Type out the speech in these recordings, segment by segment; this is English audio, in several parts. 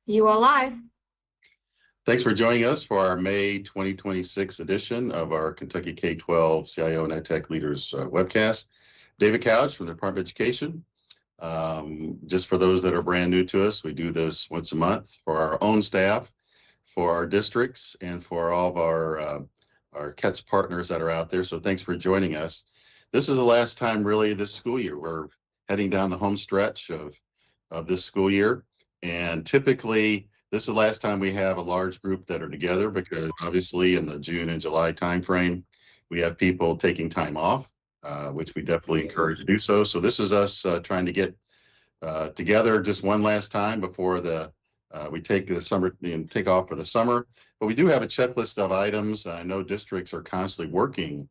You are live. Thanks for joining us for our May 2026 edition of our Kentucky K-12 CIO and EdTech Leaders Webcast. David Couch from the Department of Education. Just for those that are brand new to us, we do this once a month for our own staff, for our districts, and for all of our CATS partners that are out there. So thanks for joining us. This is the last time really this school year. We're heading down the home stretch of this school year. And typically, this is the last time we have a large group that are together because obviously in the June and July timeframe, we have people taking time off, which we definitely encourage to do so. So this is us trying to get together just one last time before we take the summer and take off for the summer. But we do have a checklist of items. I know districts are constantly working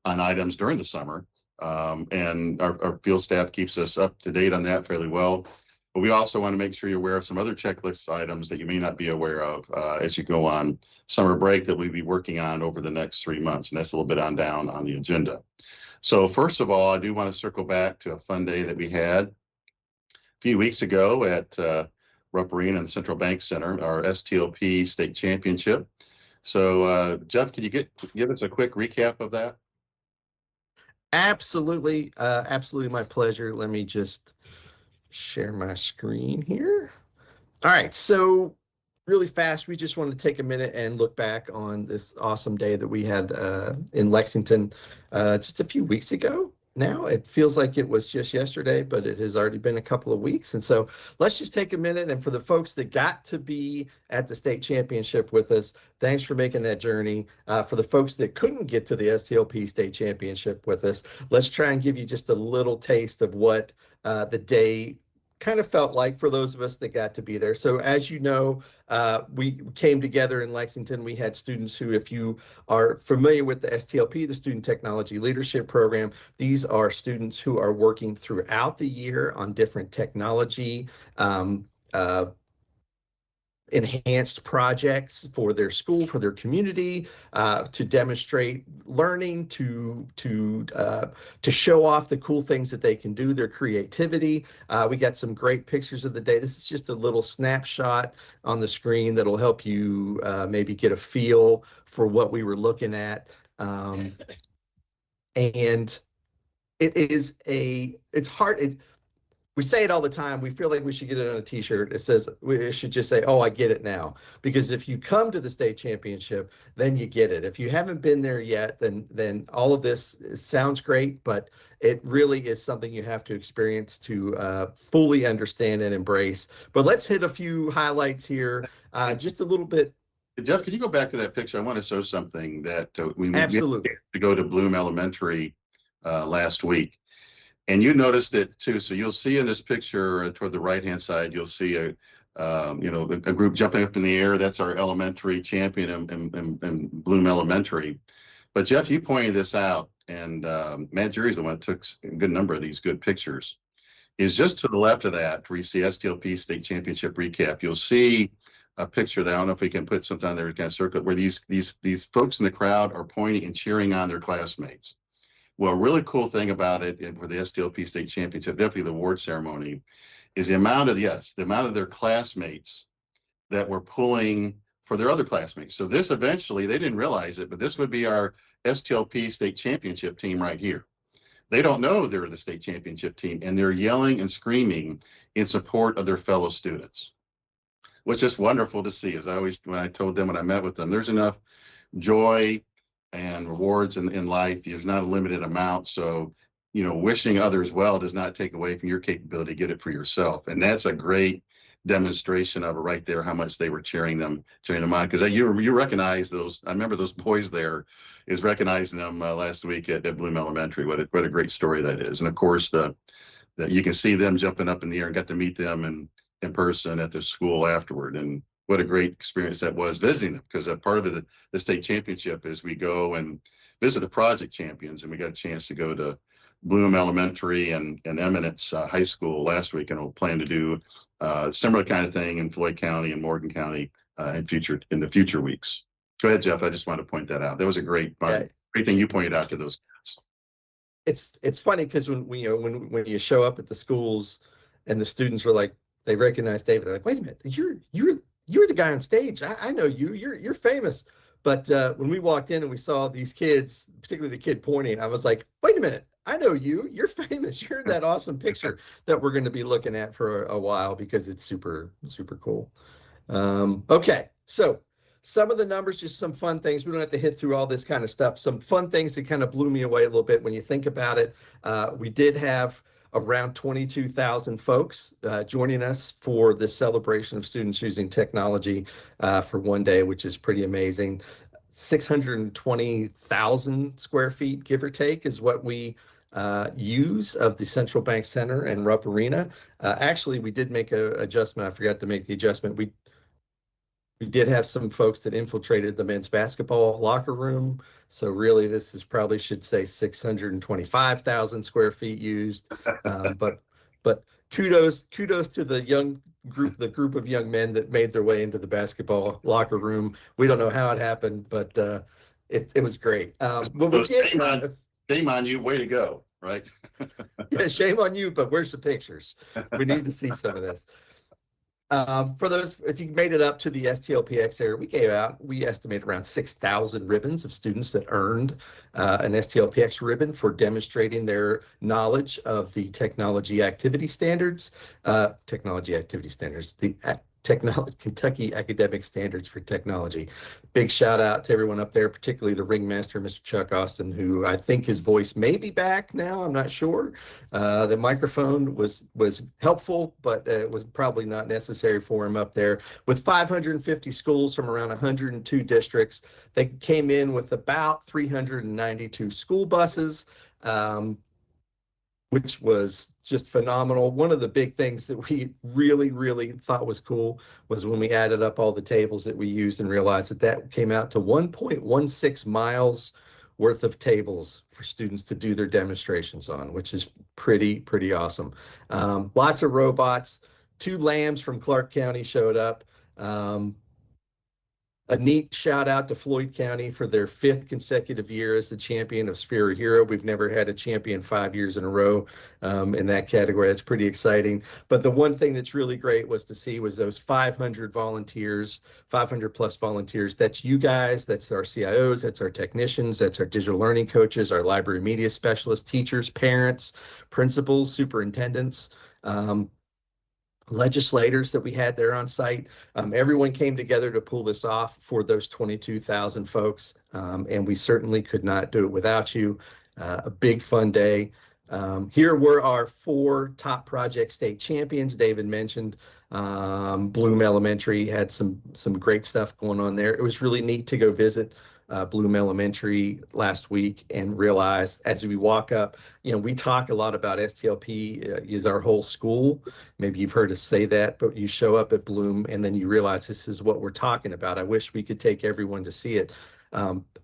on items during the summer, and our field staff keeps us up to date on that fairly well. But we also want to make sure you're aware of some other checklist items that you may not be aware of as you go on summer break that we'll be working on over the next 3 months. And that's a little bit on down on the agenda. So first of all, I do want to circle back to a fun day that we had a few weeks ago at Rupp Arena and Central Bank Center, our STLP state championship. So Jeff, can you give us a quick recap of that? Absolutely. Absolutely my pleasure. Let me just share my screen here. All right, so really fast, we just want to take a minute and look back on this awesome day that we had in Lexington just a few weeks ago. Now it feels like it was just yesterday, but it has already been a couple of weeks. And so let's just take a minute. And for the folks that got to be at the state championship with us, thanks for making that journey. For the folks that couldn't get to the STLP state championship with us, let's try and give you just a little taste of what the day kind of felt like for those of us that got to be there. So as you know, we came together in Lexington. We had students who, if you are familiar with the STLP, the Student Technology Leadership Program, these are students who are working throughout the year on different technology enhanced projects for their school, for their community, to demonstrate learning, to show off the cool things that they can do, their creativity. We got some great pictures of the day. This is just a little snapshot on the screen that'll help you maybe get a feel for what we were looking at. And it's hard. We say it all the time. We feel like we should get it on a t-shirt. It says, we should just say, oh, I get it now. Because if you come to the state championship, then you get it. If you haven't been there yet, then all of this sounds great, but it really is something you have to experience to fully understand and embrace. But let's hit a few highlights here, just a little bit. Jeff, can you go back to that picture? I want to show something that we Absolutely. to go to Bloom Elementary last week. And you noticed it too. So you'll see in this picture toward the right-hand side, you'll see a group jumping up in the air. That's our elementary champion in Bloom Elementary. But Jeff, you pointed this out, and Matt Jury's the one that took a good number of these good pictures. Is just to the left of that, where you see STLP State Championship recap. You'll see a picture that I don't know if we can put something on there, kind of circle it, where these folks in the crowd are pointing and cheering on their classmates. Well, a really cool thing about it for the STLP State Championship, definitely the award ceremony, is the amount of their classmates that were pulling for their other classmates. So this eventually, they didn't realize it, but this would be our STLP State Championship team right here. They don't know they're the state championship team, and they're yelling and screaming in support of their fellow students, which is wonderful to see. As I always, when I told them when I met with them, there's enough joy and rewards in life. There's not a limited amount. So, wishing others well does not take away from your capability to get it for yourself. And that's a great demonstration of it right there, how much they were cheering them on. Because you recognize those. I remember those boys there is recognizing them last week at Bloom Elementary. What a great story that is. And of course, you can see them jumping up in the air and got to meet them in person at the school afterward. And what a great experience that was visiting them, because a part of the state championship is we go and visit the project champions, and we got a chance to go to Bloom Elementary and Eminence High School last week, and we'll plan to do similar kind of thing in Floyd County and Morgan County in the future weeks. Go ahead, Jeff. I just wanted to point that out. That was a great thing you pointed out to those kids. It's funny because when you show up at the schools and the students are like they recognized David. They're like, wait a minute, you're the guy on stage. I know you. You're famous. But when we walked in and we saw these kids, particularly the kid pointing, I was like, wait a minute, I know you. You're famous. You're that awesome picture that we're going to be looking at for a while because it's super, super cool. Okay, so some of the numbers, just some fun things. We don't have to hit through all this kind of stuff. Some fun things that kind of blew me away a little bit when you think about it. We did have around 22,000 folks joining us for this celebration of students using technology for one day, which is pretty amazing. 620,000 square feet, give or take, is what we use of the Central Bank Center and Rupp Arena. Actually, we did make an adjustment. I forgot to make the adjustment. We did have some folks that infiltrated the men's basketball locker room. So really, this is probably should say 625,000 square feet used. But kudos to the group of young men that made their way into the basketball locker room. We don't know how it happened, but it was great. When we get shame on you, way to go, right? Yeah, shame on you, but where's the pictures? We need to see some of this. For those, if you made it up to the STLPX area, we estimate around 6,000 ribbons of students that earned an STLPX ribbon for demonstrating their knowledge of the technology activity standards, the Kentucky Academic Standards for Technology. Big shout out to everyone up there, particularly the ringmaster, Mr. Chuck Austin, who I think his voice may be back now. I'm not sure. The microphone was helpful, but it was probably not necessary for him up there. With 550 schools from around 102 districts, they came in with about 392 school buses. Which was just phenomenal. One of the big things that we really, really thought was cool was when we added up all the tables that we used and realized that came out to 1.16 miles worth of tables for students to do their demonstrations on, which is pretty awesome. Lots of robots. 2 lambs from Clark County showed up. A neat shout out to Floyd County for their 5th consecutive year as the champion of Sphere Hero. We've never had a champion 5 years in a row in that category. That's pretty exciting. But the one thing that's really great was to see was those 500 volunteers, 500 plus volunteers. That's you guys, that's our CIOs, that's our technicians, that's our digital learning coaches, our library media specialists, teachers, parents, principals, superintendents, legislators that we had there on site. Everyone came together to pull this off for those 22,000 folks, and we certainly could not do it without you. A big fun day. Here were our 4 top project state champions. David mentioned Bloom Elementary had some great stuff going on there. It was really neat to go visit Bloom Elementary last week and realize as we walk up, we talk a lot about STLP is our whole school. Maybe you've heard us say that, but you show up at Bloom and then you realize this is what we're talking about. I wish we could take everyone to see it.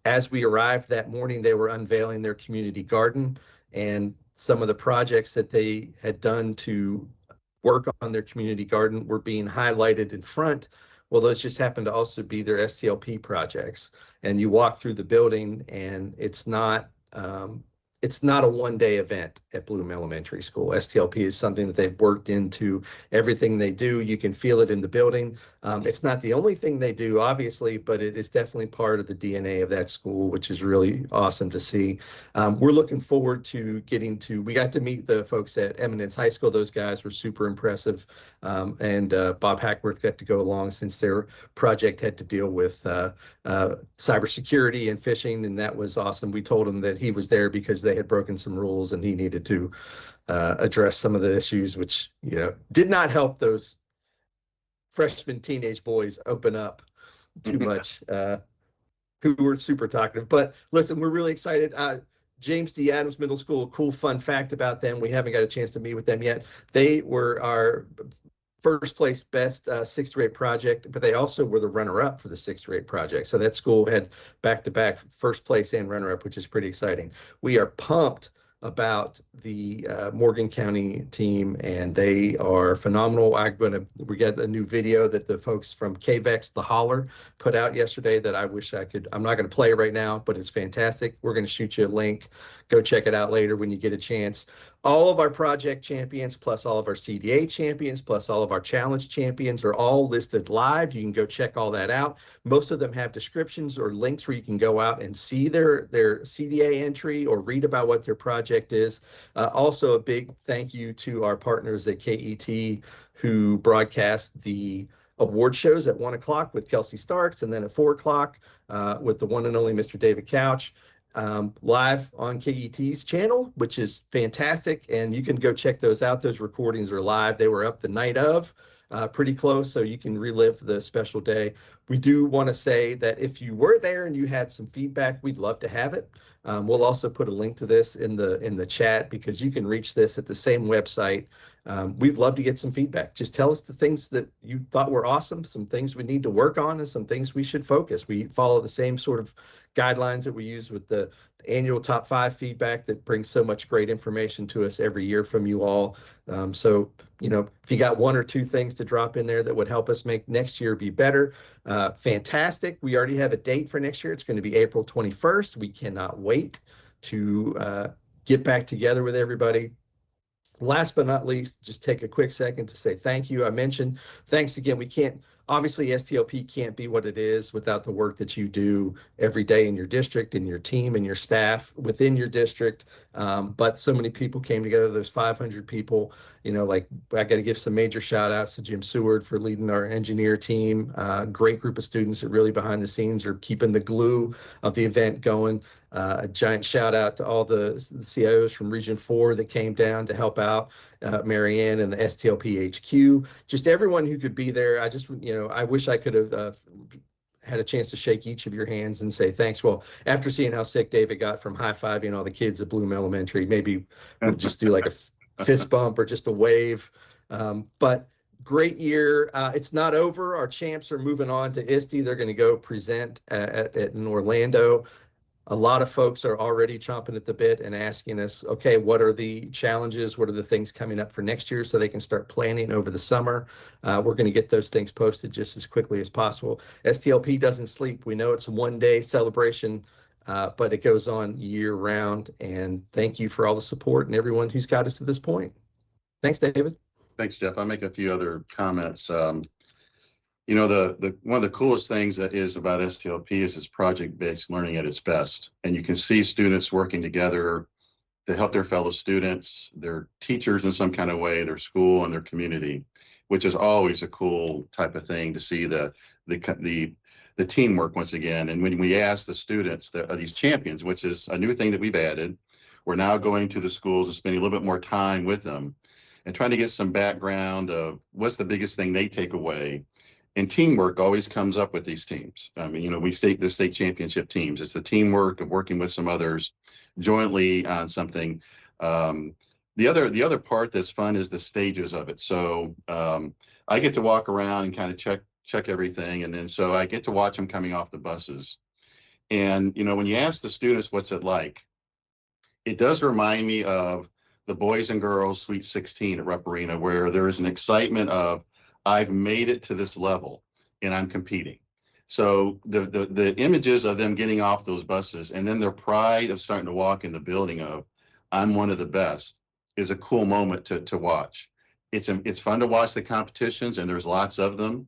As we arrived that morning, they were unveiling their community garden and some of the projects that they had done to work on their community garden were being highlighted in front. Well, those just happen to also be their STLP projects. And you walk through the building and it's not a one-day event at Bloom Elementary School. STLP is something that they've worked into everything they do. You can feel it in the building. It's not the only thing they do, obviously, but it is definitely part of the DNA of that school, which is really awesome to see. We're looking forward to we got to meet the folks at Eminence High School. Those guys were super impressive. And Bob Hackworth got to go along since their project had to deal with cybersecurity and phishing, and that was awesome. We told him that he was there because they had broken some rules and he needed to address some of the issues, which did not help those freshman teenage boys open up too much, who were super talkative. But listen, we're really excited. James D. Adams Middle School, cool fun fact about them. We haven't got a chance to meet with them yet. They were our first place best 6th grade project, but they also were the runner-up for the 6th grade project. So that school had back-to-back first place and runner-up, which is pretty exciting. We are pumped about the Morgan County team, and they are phenomenal. We got a new video that the folks from KVEX, The Holler, put out yesterday that I wish I could. I'm not going to play it right now, but it's fantastic. We're going to shoot you a link. Go check it out later when you get a chance. all of our project champions, plus all of our CDA champions, plus all of our challenge champions are all listed live. You can go check all that out. Most of them have descriptions or links where you can go out and see their CDA entry or read about what their project is. Also, a big thank you to our partners at KET who broadcast the award shows at 1 o'clock with Kelsey Starks, and then at 4 o'clock with the one and only Mr. David Couch. Live on KET's channel, which is fantastic. And you can go check those out. Those recordings are live. They were up the night of, pretty close, so you can relive the special day. We do want to say that if you were there and you had some feedback, we'd love to have it. We'll also put a link to this in the chat because you can reach this at the same website. We'd love to get some feedback. Just tell us the things that you thought were awesome, some things we need to work on, and some things we should focus. We follow the same sort of guidelines that we use with the annual top 5 feedback that brings so much great information to us every year from you all. So, if you got 1 or 2 things to drop in there that would help us make next year be better, fantastic. We already have a date for next year. It's going to be April 21st. We cannot wait to get back together with everybody. Last but not least, just take a quick second to say thank you. I mentioned thanks again. Obviously, STLP can't be what it is without the work that you do every day in your district, and your team and your staff within your district. But so many people came together. There's 500 people. I got to give some major shout outs to Jim Seward for leading our engineer team. Great group of students that really behind the scenes are keeping the glue of the event going. A giant shout out to all the CIOs from Region 4 that came down to help out, Marianne and the STLP HQ, just everyone who could be there. I wish I could have had a chance to shake each of your hands and say thanks. Well, after seeing how sick David got from high-fiving all the kids at Bloom Elementary, maybe we'll just do like a fist bump or just a wave. But great year. It's not over. Our champs are moving on to ISTE. They're going to go present in Orlando. A lot of folks are already chomping at the bit and asking us, okay, what are the challenges? What are the things coming up for next year so they can start planning over the summer? We're going to get those things posted just as quickly as possible. STLP doesn't sleep. We know it's a one-day celebration, but it goes on year round. And thank you for all the support and everyone who's got us to this point. Thanks, David. Thanks, Jeff. I'll make a few other comments. One of the coolest things that is about STLP is it's project-based learning at its best. And you can see students working together to help their fellow students, their teachers in some kind of way, their school and their community, which is always a cool type of thing to see the teamwork once again. And when we ask the students, these champions, which is a new thing that we've added, we're now going to the schools and spending a little bit more time with them and trying to get some background of what's the biggest thing they take away. And teamwork always comes up with these teams. I mean, we state the state championship teams. It's the teamwork of working with some others jointly on something. The other part that's fun is the stages of it. So I get to walk around and kind of check everything, and then so I get to watch them coming off the buses. And when you ask the students what's it like, it does remind me of the boys and girls Sweet 16 at Rupp Arena, where there is an excitement of, I've made it to this level and I'm competing. So the images of them getting off those buses and then their pride of starting to walk in the building of, I'm one of the best, is a cool moment to watch. It's fun to watch the competitions, and there's lots of them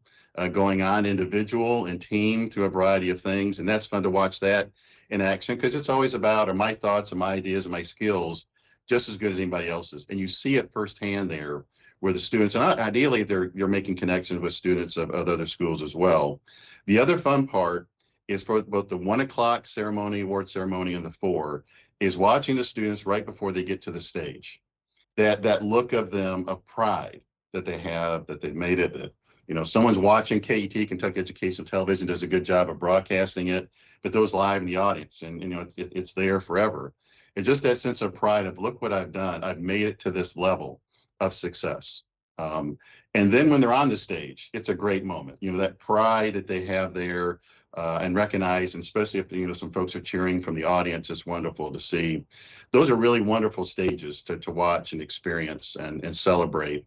going on, individual and team, through a variety of things. And that's fun to watch that in action, because it's always about, are my thoughts and my ideas and my skills just as good as anybody else's? And you see it firsthand there, where the students, and ideally you're making connections with students of other schools as well. The other fun part is for both the 1 o'clock ceremony, award ceremony, and the 4, is watching the students right before they get to the stage. That look of them of pride that they have, that they've made it. That, someone's watching KET, Kentucky Educational Television, does a good job of broadcasting it, but those live in the audience, and it's there forever. And just that sense of pride of, look what I've done. I've made it to this level of success. And then when they're on the stage, it's a great moment. That pride that they have there, and recognize, and especially if some folks are cheering from the audience, it's wonderful to see. Those are really wonderful stages to watch and experience and celebrate.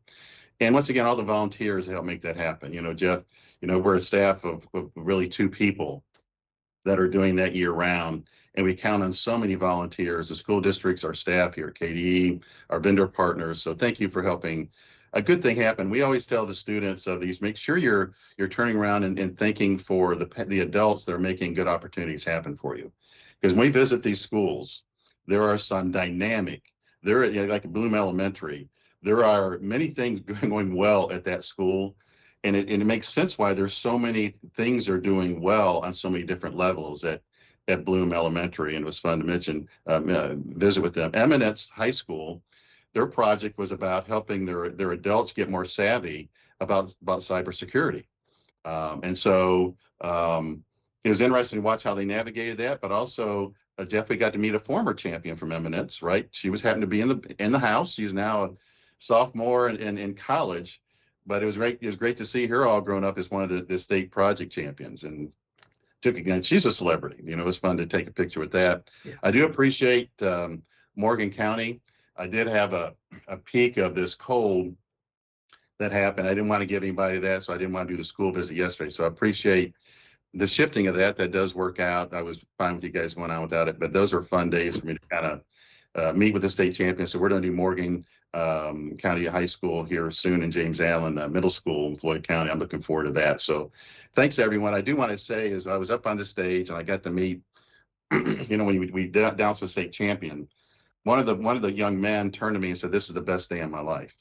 And once again, all the volunteers help make that happen. Jeff, we're a staff of really 2 people that are doing that year round. And we count on so many volunteers, the school districts, our staff here at KDE, our vendor partners. So thank you for helping a good thing happen. We always tell the students of these, make sure you're turning around and thinking for the adults that are making good opportunities happen for you. Because when we visit these schools, there are some dynamic, there, like Bloom Elementary, there are many things going well at that school. And it makes sense why there's so many things are doing well on so many different levels at Bloom Elementary. And it was fun to visit with them. Eminence High School, their project was about helping their adults get more savvy about cybersecurity. And so it was interesting to watch how they navigated that, but also Jeff, we got to meet a former champion from Eminence, right? She was happened to be in the house. She's now a sophomore in college, but it was great. It was great to see her all grown up as one of the state project champions, and she's a celebrity. You know, it was fun to take a picture with that. Yeah. I do appreciate Morgan County. I did have a peek of this cold that happened. I didn't want to give anybody that, so I didn't want to do the school visit yesterday. So I appreciate the shifting of that. That does work out. I was fine with you guys going on without it, but those are fun days for me to kind of meet with the state champions. So we're going to do Morgan County High School here soon, and James Allen Middle School in Floyd County. I'm looking forward to that. So thanks everyone. I do want to say is I was up on the stage and I got to meet, you know, when we announced the state champion, one of the young men turned to me and said, "This is the best day of my life."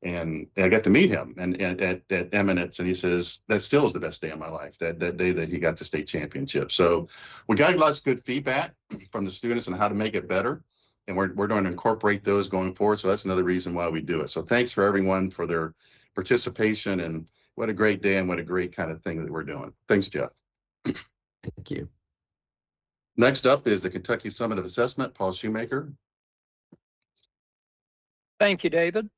And I got to meet him and at Eminence, and he says that still is the best day of my life. That day that he got the state championship. So we got lots of good feedback from the students on how to make it better, and we're going to incorporate those going forward. So that's another reason why we do it. So thanks for everyone for their participation, and what a great day and what a great kind of thing that we're doing. Thanks, Jeff. Thank you. Next up is the Kentucky Summit of Assessment, Paul Shoemaker. Thank you, David.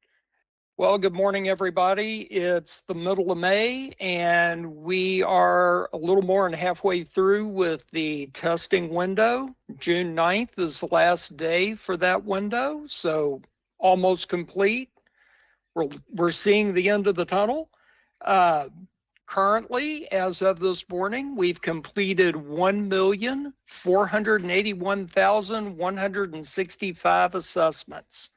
Well, good morning, everybody. It's the middle of May, and we are a little more than halfway through with the testing window. June 9th is the last day for that window, so almost complete. We're seeing the end of the tunnel. Currently, as of this morning, we've completed 1,481,165 assessments.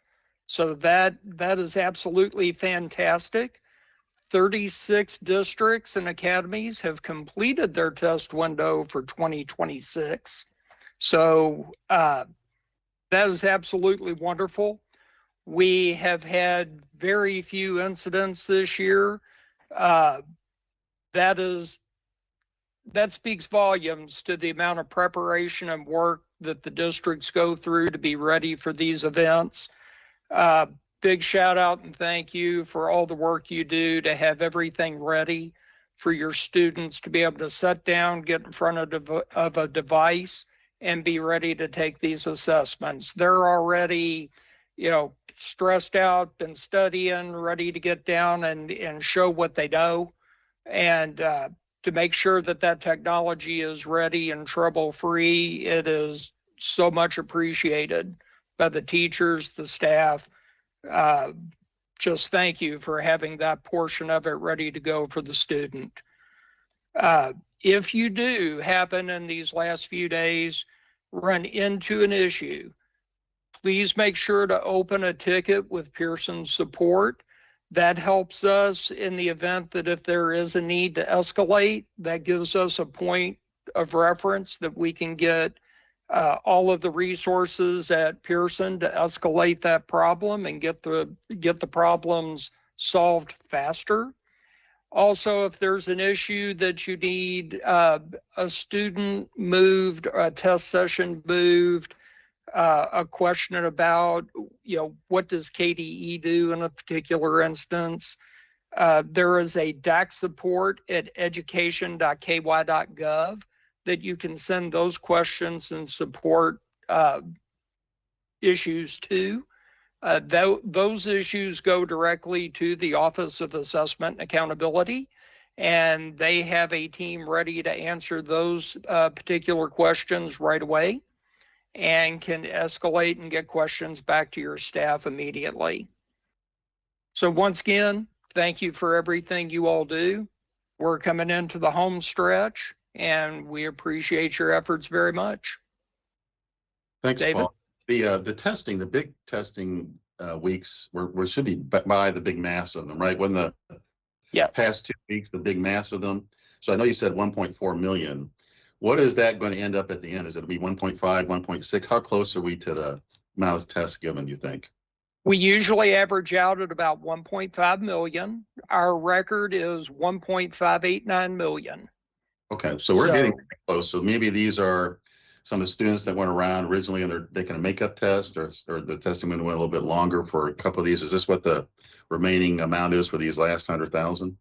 So that is absolutely fantastic. 36 districts and academies have completed their test window for 2026. So that is absolutely wonderful. We have had very few incidents this year. That speaks volumes to the amount of preparation and work that the districts go through to be ready for these events. Big shout out and thank you for all the work you do to have everything ready for your students to be able to sit down, get in front of a device, and be ready to take these assessments. They're already, stressed out, been studying, ready to get down and show what they know, and to make sure that technology is ready and trouble-free. It is so much appreciated by the teachers, the staff. Just thank you for having that portion of it ready to go for the student. If you do happen in these last few days run into an issue, please make sure to open a ticket with Pearson support. That helps us in the event that if there is a need to escalate, that gives us a point of reference that we can get all of the resources at Pearson to escalate that problem and get the problems solved faster. Also, if there's an issue that you need a student moved, a test session moved, a question about, what does KDE do in a particular instance, there is a DAC support at education.ky.gov that you can send those questions and support issues to. Those issues go directly to the Office of Assessment and Accountability, and they have a team ready to answer those particular questions right away and can escalate and get questions back to your staff immediately. So once again, thank you for everything you all do. We're coming into the home stretch, and we appreciate your efforts very much. Thanks, David? Paul. The testing, the big testing weeks, should be by the big mass of them, right? When the Yes. past 2 weeks, the big mass of them. So I know you said 1.4 million. What is that going to end up at the end? Is it going to be 1.5, 1.6? How close are we to the amount of tests given, you think? We usually average out at about 1.5 million. Our record is 1.589 million. Okay, so we're getting pretty close. So maybe these are some of the students that went around originally and they're taking a makeup test, or the testing went a little bit longer for a couple of these. Is this what the remaining amount is for these last 100,000?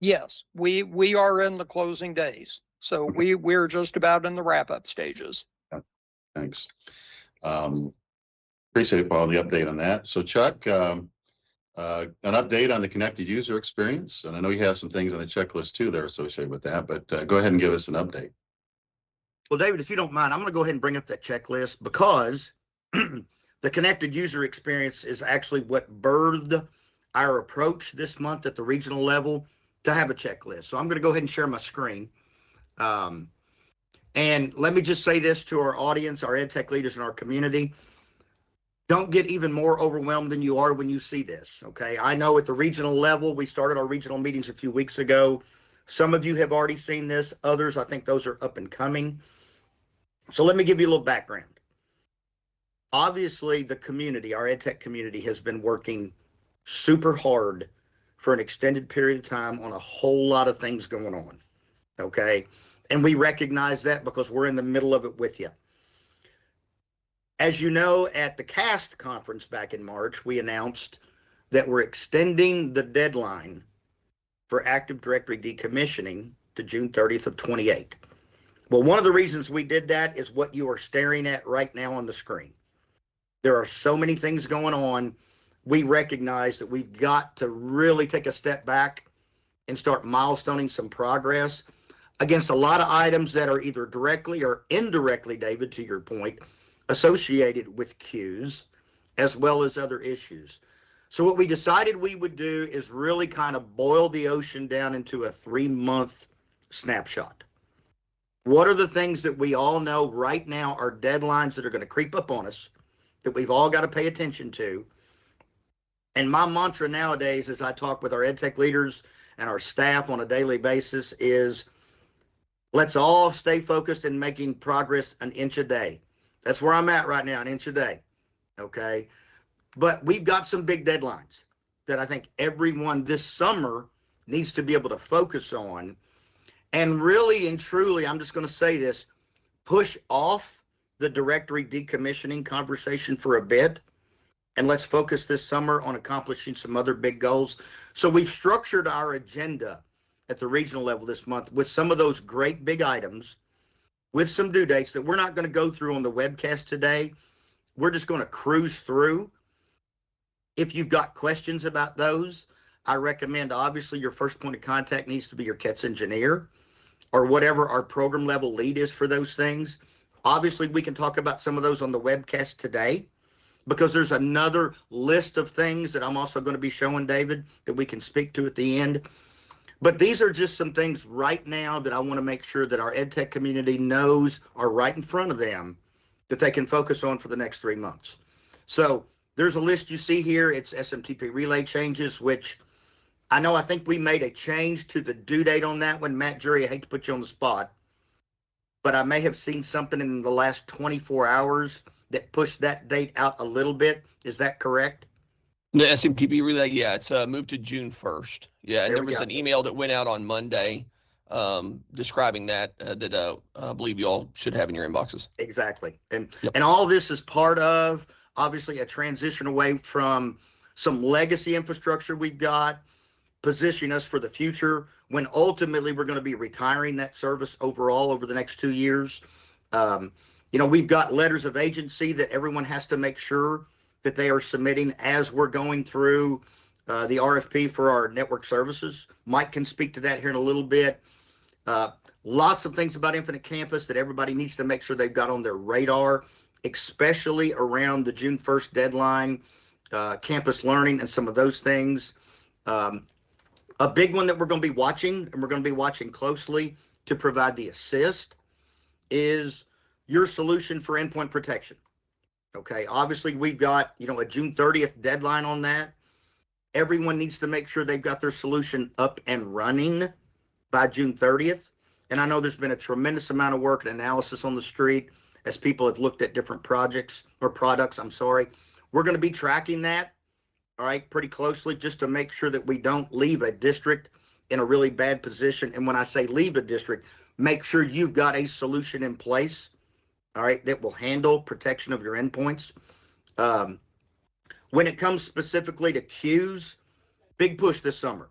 Yes, we are in the closing days. So we're just about in the wrap-up stages. Thanks. Appreciate, Paul, the update on that. So Chuck, an update on the connected user experience. And I know you have some things on the checklist too that are associated with that, but go ahead and give us an update. Well, David, if you don't mind, I'm going to go ahead and bring up that checklist because the connected user experience is actually what birthed our approach this month at the regional level to have a checklist. So I'm going to go ahead and share my screen. And let me just say this to our audience, our EdTech leaders in our community. Don't get even more overwhelmed than you are when you see this, okay? I know at the regional level, we started our regional meetings a few weeks ago. Some of you have already seen this. Others, I think those are up and coming. So let me give you a little background. Obviously, the community, our EdTech community, has been working super hard for an extended period of time on a whole lot of things going on, okay? And we recognize that because we're in the middle of it with you. As you know, at the CAST conference back in March, we announced that we're extending the deadline for Active Directory decommissioning to June 30th of 28. Well, one of the reasons we did that is what you are staring at right now on the screen. There are so many things going on. We recognize that we've got to really take a step back and start milestoning some progress against a lot of items that are either directly or indirectly, David, to your point, associated with queues, as well as other issues. So what we decided we would do is really kind of boil the ocean down into a 3-month snapshot. What are the things that we all know right now are deadlines that are going to creep up on us that we've all got to pay attention to? And my mantra nowadays, as I talk with our EdTech leaders and our staff on a daily basis, is let's all stay focused in making progress an inch a day. That's where I'm at right now, an inch a day, okay? But we've got some big deadlines that I think everyone this summer needs to be able to focus on. And really and truly, I'm just going to say this, push off the directory decommissioning conversation for a bit, and let's focus this summer on accomplishing some other big goals. So we've structured our agenda at the regional level this month with some of those great big items, with some due dates that we're not going to go through on the webcast today. We're just going to cruise through. If you've got questions about those, I recommend obviously your first point of contact needs to be your CETS engineer or whatever our program level lead is for those things. Obviously, we can talk about some of those on the webcast today because there's another list of things that I'm also going to be showing David that we can speak to at the end. But these are just some things right now that I want to make sure that our EdTech community knows are right in front of them that they can focus on for the next 3 months. So there's a list you see here. It's SMTP relay changes, which I think we made a change to the due date on that one. Matt Jury, I hate to put you on the spot, but I may have seen something in the last 24 hours that pushed that date out a little bit. Is that correct? The SMTP relay, yeah, it's moved to June 1st. Yeah, and there was an email that went out on Monday describing that I believe you all should have in your inboxes. Exactly. And all this is part of, obviously, a transition away from some legacy infrastructure we've got, positioning us for the future when ultimately we're going to be retiring that service overall over the next 2 years. We've got letters of agency that everyone has to make sure that they are submitting as we're going through the RFP for our network services. Mike can speak to that here in a little bit. Lots of things about Infinite Campus that everybody needs to make sure they've got on their radar, especially around the June 1st deadline, campus learning and some of those things. A big one that we're going to be watching, and we're going to be watching closely to provide the assist, is your solution for endpoint protection. Okay. Obviously, we've got, a June 30th deadline on that. Everyone needs to make sure they've got their solution up and running by June 30th. And I know there's been a tremendous amount of work and analysis on the street as people have looked at different projects or products. I'm sorry. We're going to be tracking that, all right, pretty closely, just to make sure that we don't leave a district in a really bad position. And when I say leave a district, make sure you've got a solution in place, all right, that will handle protection of your endpoints. When it comes specifically to queues, big push this summer.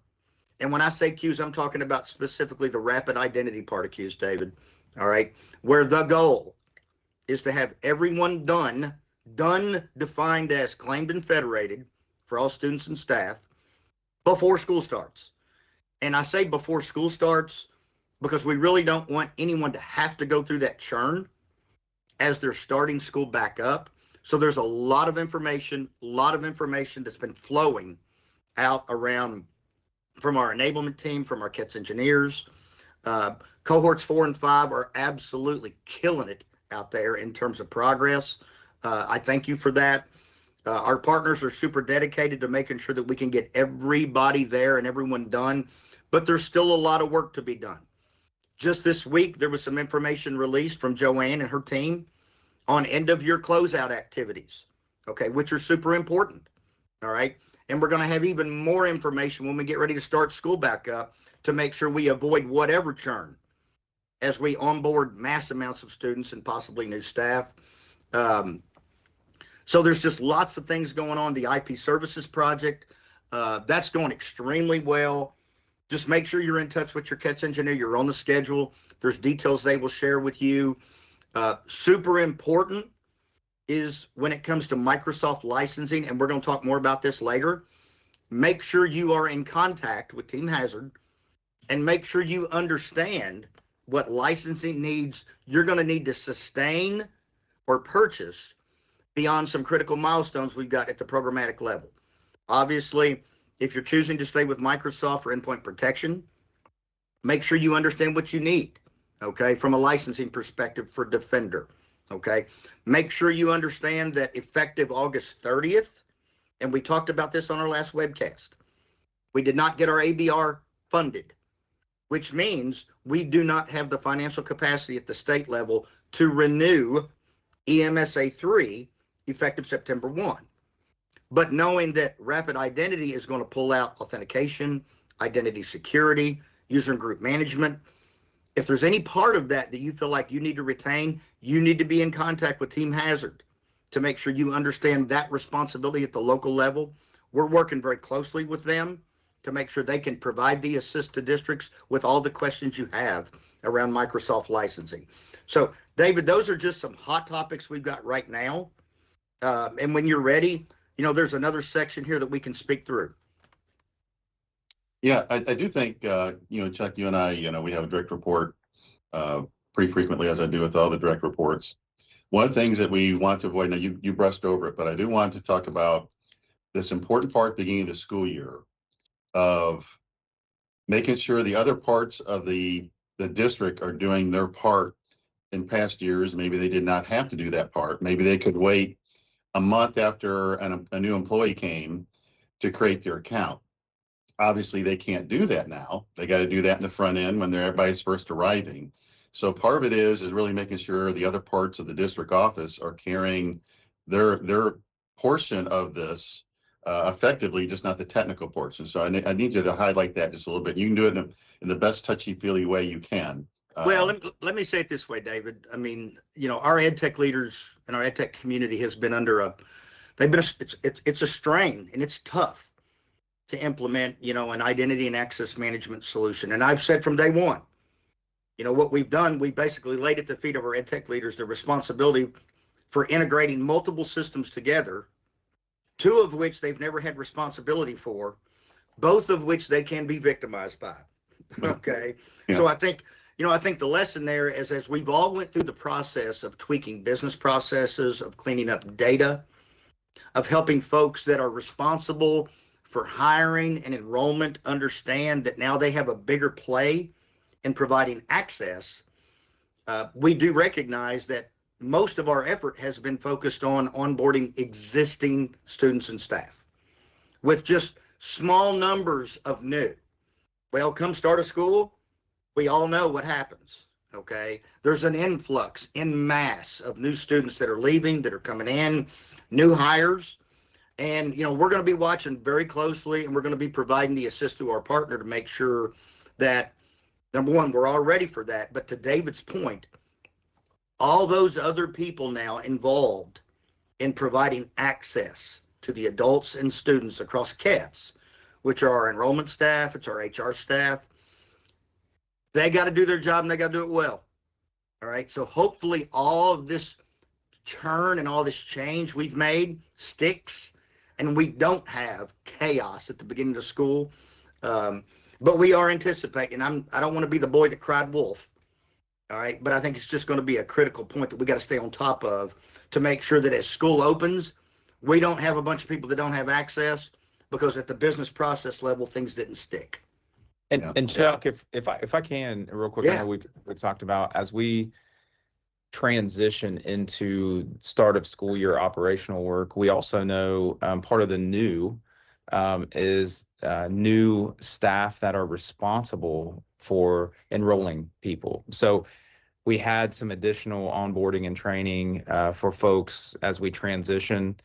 And when I say queues, I'm talking about specifically the rapid identity part of queues, David. All right. Where the goal is to have everyone done, defined as claimed and federated for all students and staff before school starts. And I say before school starts because we really don't want anyone to have to go through that churn as they're starting school back up. So there's a lot of information that's been flowing out around from our enablement team, from our KETS engineers. Cohorts 4 and 5 are absolutely killing it out there in terms of progress. I thank you for that. Our partners are super dedicated to making sure that we can get everybody there and everyone done, but there's still a lot of work to be done. Just this week, there was some information released from Joanne and her team on end of year closeout activities, okay, which are super important, all right? And we're going to have even more information when we get ready to start school back up to make sure we avoid whatever churn as we onboard mass amounts of students and possibly new staff. So there's just lots of things going on. The IP services project, that's going extremely well. Just make sure you're in touch with your KETS engineer. You're on the schedule. There's details they will share with you. Super important is when it comes to Microsoft licensing, and we're going to talk more about this later. Make sure you are in contact with Team Hazard and make sure you understand what licensing needs you're going to need to sustain or purchase beyond some critical milestones we've got at the programmatic level. Obviously, if you're choosing to stay with Microsoft for endpoint protection, make sure you understand what you need, okay, from a licensing perspective for Defender, okay? Make sure you understand that effective August 30th, and we talked about this on our last webcast, we did not get our ABR funded, which means we do not have the financial capacity at the state level to renew EMSA 3 effective September 1. But knowing that rapid identity is going to pull out authentication, identity security, user and group management, if there's any part of that that you feel like you need to retain, you need to be in contact with Team Hazard to make sure you understand that responsibility at the local level. We're working very closely with them to make sure they can provide the assist to districts with all the questions you have around Microsoft licensing. So, David, those are just some hot topics we've got right now. And when you're ready, there's another section here that we can speak through. Yeah, I do think, Chuck, you and I, we have a direct report pretty frequently, as I do with all the direct reports. One of the things that we want to avoid, now you brushed over it, but I do want to talk about this important part beginning of the school year of making sure the other parts of the district are doing their part. In past years, maybe they did not have to do that part. Maybe they could wait a month after a new employee came to create their account. Obviously, they can't do that now. They got to do that in the front end when everybody's first arriving. So part of it is really making sure the other parts of the district office are carrying their portion of this effectively, just not the technical portion. So I need you to highlight that just a little bit. You can do it in the best touchy-feely way you can. Well, let me say it this way, David. I mean, our EdTech leaders and our EdTech community has been under it's a strain, and it's tough to implement, an identity and access management solution. And I've said from day one, what we've done, we basically laid at the feet of our EdTech leaders the responsibility for integrating multiple systems together, two of which they've never had responsibility for, both of which they can be victimized by. Okay. Yeah. So I think the lesson there is, as we've all went through the process of tweaking business processes, of cleaning up data, of helping folks that are responsible for hiring and enrollment understand that now they have a bigger play in providing access, we do recognize that most of our effort has been focused on onboarding existing students and staff with just small numbers of new. Well, come start a school, we all know what happens. Okay. There's an influx in mass of new students that are leaving, that are coming in, new hires. And, you know, we're going to be watching very closely, and we're going to be providing the assist to our partner to make sure that, number one, we're all ready for that. But to David's point, all those other people now involved in providing access to the adults and students across CATS, which are our enrollment staff, it's our HR staff, they got to do their job, and they got to do it well. All right. So hopefully all of this churn and all this change we've made sticks, and we don't have chaos at the beginning of school. But we are anticipating. I don't want to be the boy that cried wolf. All right. But I think it's just going to be a critical point that we got to stay on top of to make sure that as school opens, we don't have a bunch of people that don't have access, because at the business process level, things didn't stick. And Chuck, if I can real quick, I know we've talked about, as we transition into start of school year operational work, we also know part of the new is new staff that are responsible for enrolling people. So we had some additional onboarding and training for folks as we transition.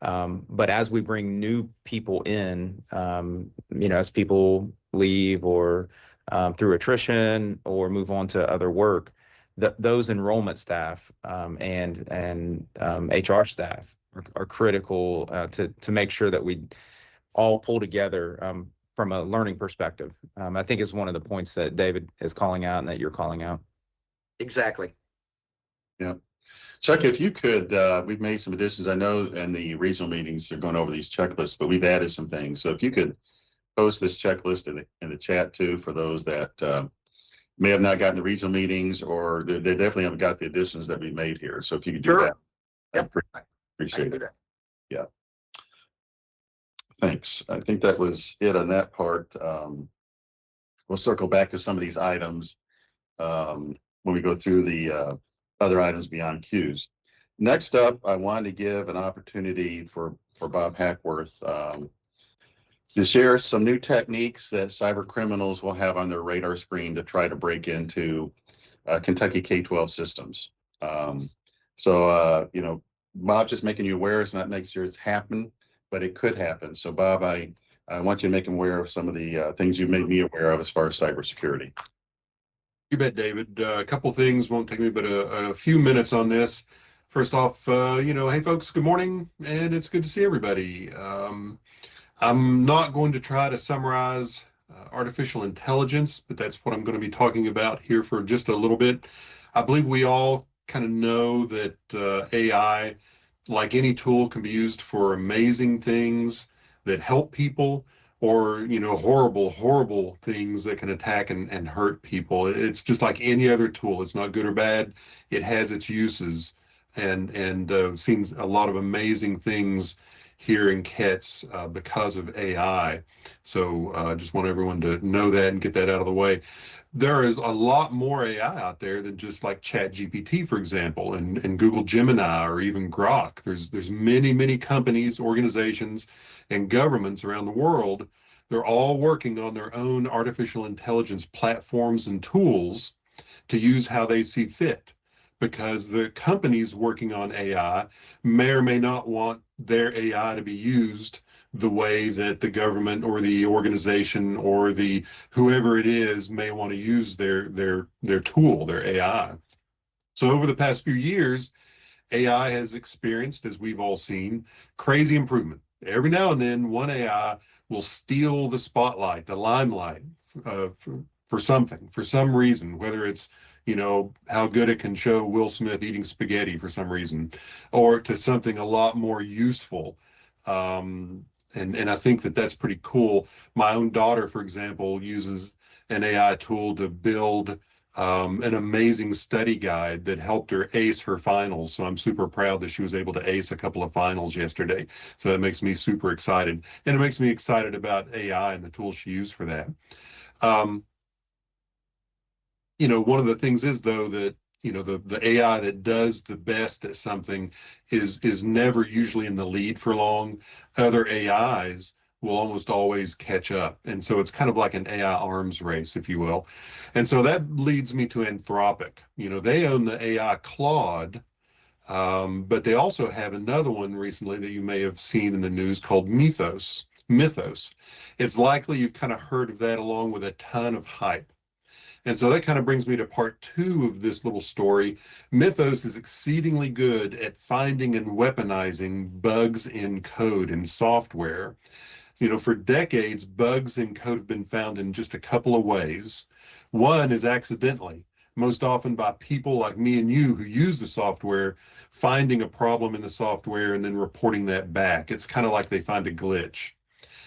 But as we bring new people in, you know, as people leave or through attrition or move on to other work, those enrollment staff and HR staff are critical to make sure that we all pull together from a learning perspective. I think is one of the points that David is calling out and that you're calling out. Exactly. Yeah. Chuck, if you could, we've made some additions. I know in the regional meetings, they're going over these checklists, but we've added some things. So if you could post this checklist in the chat too, for those that may have not gotten the regional meetings, or they definitely haven't got the additions that we made here. So if you could do that, Yep. appreciate it. Yeah. Thanks. I think that was it on that part. We'll circle back to some of these items when we go through the other items beyond Qs. Next up, I wanted to give an opportunity for Bob Hackworth to share some new techniques that cyber criminals will have on their radar screen to try to break into Kentucky K-12 systems. You know, Bob, just making you aware, it's not making sure it's happened, but it could happen. So Bob, I want you to make them aware of some of the things you made me aware of as far as cybersecurity. You bet, David. A couple things, won't take me but a few minutes on this. First off, you know, hey folks, good morning, and it's good to see everybody. I'm not going to try to summarize artificial intelligence, but that's what I'm going to be talking about here for just a little bit. I believe we all kind of know that AI, like any tool, can be used for amazing things that help people, or, you know, horrible things that can attack and hurt people. It's just like any other tool. It's not good or bad. It has its uses, and seen a lot of amazing things here in CATS because of AI. So just want everyone to know that and get that out of the way. There is a lot more AI out there than just like ChatGPT, for example, and Google Gemini, or even Grok. There's many companies, organizations, and governments around the world. They're all working on their own artificial intelligence platforms and tools to use how they see fit, because the companies working on AI may or may not want their AI to be used the way that the government or the organization or the whoever it is may want to use their tool, their AI. So over the past few years, AI has experienced, as we've all seen, crazy improvement. Every now and then, one AI will steal the spotlight, the limelight for something, for some reason, whether it's, you know, how good it can show Will Smith eating spaghetti for some reason, or to something a lot more useful. And I think that that's pretty cool. My own daughter, for example, uses an AI tool to build an amazing study guide that helped her ace her finals. So I'm super proud that she was able to ace a couple of finals yesterday. So that makes me super excited. And it makes me excited about AI and the tools she used for that. You know, one of the things is, though, that the AI that does the best at something is never usually in the lead for long. Other AIs will almost always catch up. And so it's kind of like an AI arms race, if you will. And so that leads me to Anthropic. They own the AI Claude, but they also have another one recently that you may have seen in the news called Mythos. Mythos. It's likely you've kind of heard of that along with a ton of hype. And so that kind of brings me to part 2 of this little story. Mythos is exceedingly good at finding and weaponizing bugs in code and software. For decades, bugs in code have been found in just a couple of ways. One is accidentally, most often by people like me and you who use the software, finding a problem in the software and then reporting that back. It's kind of like they find a glitch.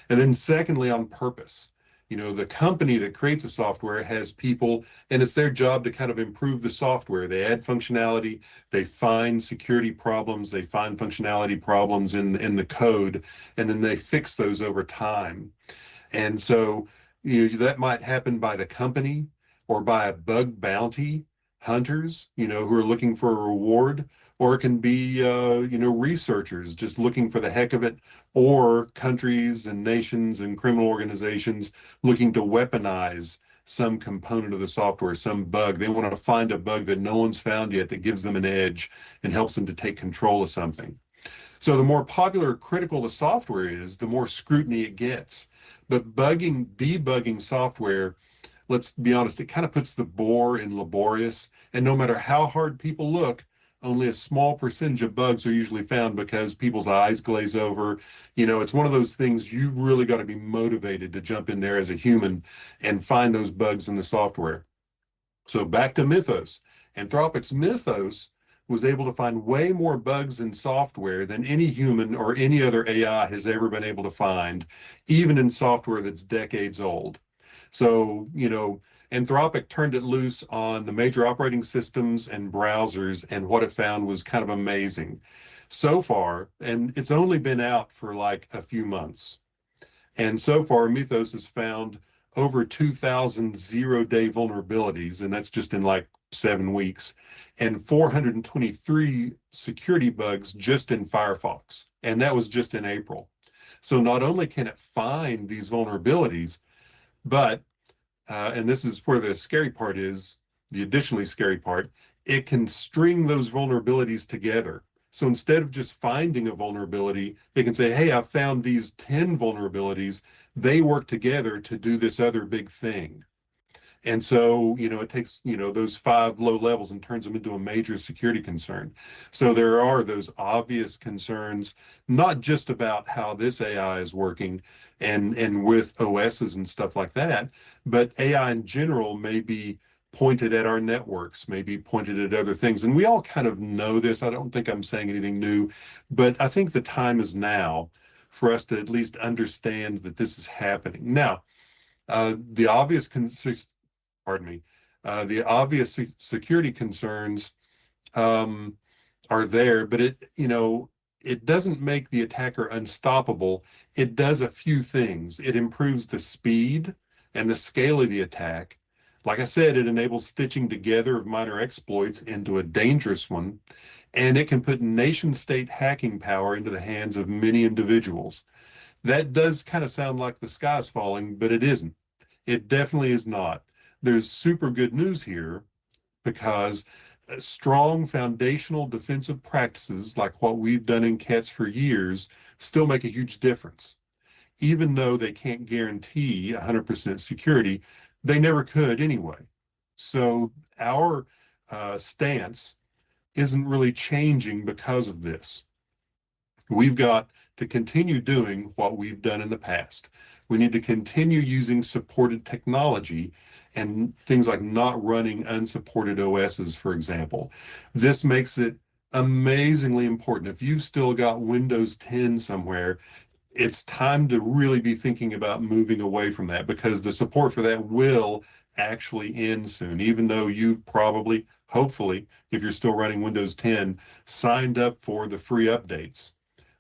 And then secondly, on purpose. The company that creates the software has people, and it's their job to kind of improve the software. They add functionality, they find security problems, they find functionality problems in the code, and then they fix those over time. And so that might happen by the company or by a bug bounty hunters, who are looking for a reward, or it can be, researchers just looking for the heck of it, or countries and nations and criminal organizations looking to weaponize some component of the software, some bug. They want to find a bug that no one's found yet that gives them an edge and helps them to take control of something. So the more popular or critical the software is, the more scrutiny it gets. But debugging software, let's be honest, it kind of puts the bore in laborious. And no matter how hard people look, only a small percentage of bugs are usually found because people's eyes glaze over. It's one of those things you've really got to be motivated to jump in there as a human and find those bugs in the software. So back to Mythos. Anthropic's Mythos was able to find way more bugs in software than any human or any other AI has ever been able to find, even in software that's decades old. So, Anthropic turned it loose on the major operating systems and browsers, and what it found was kind of amazing. So far, and it's only been out for like a few months, and so far Mythos has found over 2,000 zero-day vulnerabilities, and that's just in like 7 weeks, and 423 security bugs just in Firefox, and that was just in April. So not only can it find these vulnerabilities, but and this is where the scary part is, the additionally scary part, it can string those vulnerabilities together. So instead of just finding a vulnerability, it can say, hey, I found these 10 vulnerabilities. They work together to do this other big thing. And so, it takes, those 5 low levels and turns them into a major security concern. So there are those obvious concerns, not just about how this AI is working and with OSs and stuff like that, but AI in general may be pointed at our networks, maybe pointed at other things. And we all kind of know this. I don't think I'm saying anything new, but I think the time is now for us to at least understand that this is happening. Now, the obvious security concerns are there, but it doesn't make the attacker unstoppable. It does a few things. It improves the speed and the scale of the attack. Like I said, it enables stitching together of minor exploits into a dangerous one, and it can put nation-state hacking power into the hands of many individuals. That does kind of sound like the sky's falling, but it isn't. It definitely is not. There's super good news here because strong foundational defensive practices like what we've done in CATS for years still make a huge difference. Even though they can't guarantee 100% security, they never could anyway. So our stance isn't really changing because of this. We've got to continue doing what we've done in the past. We need to continue using supported technology and things like not running unsupported OSs, for example. This makes it amazingly important. If you've still got Windows 10 somewhere, it's time to really be thinking about moving away from that, because the support for that will actually end soon, even though you've probably, hopefully, if you're still running Windows 10, signed up for the free updates.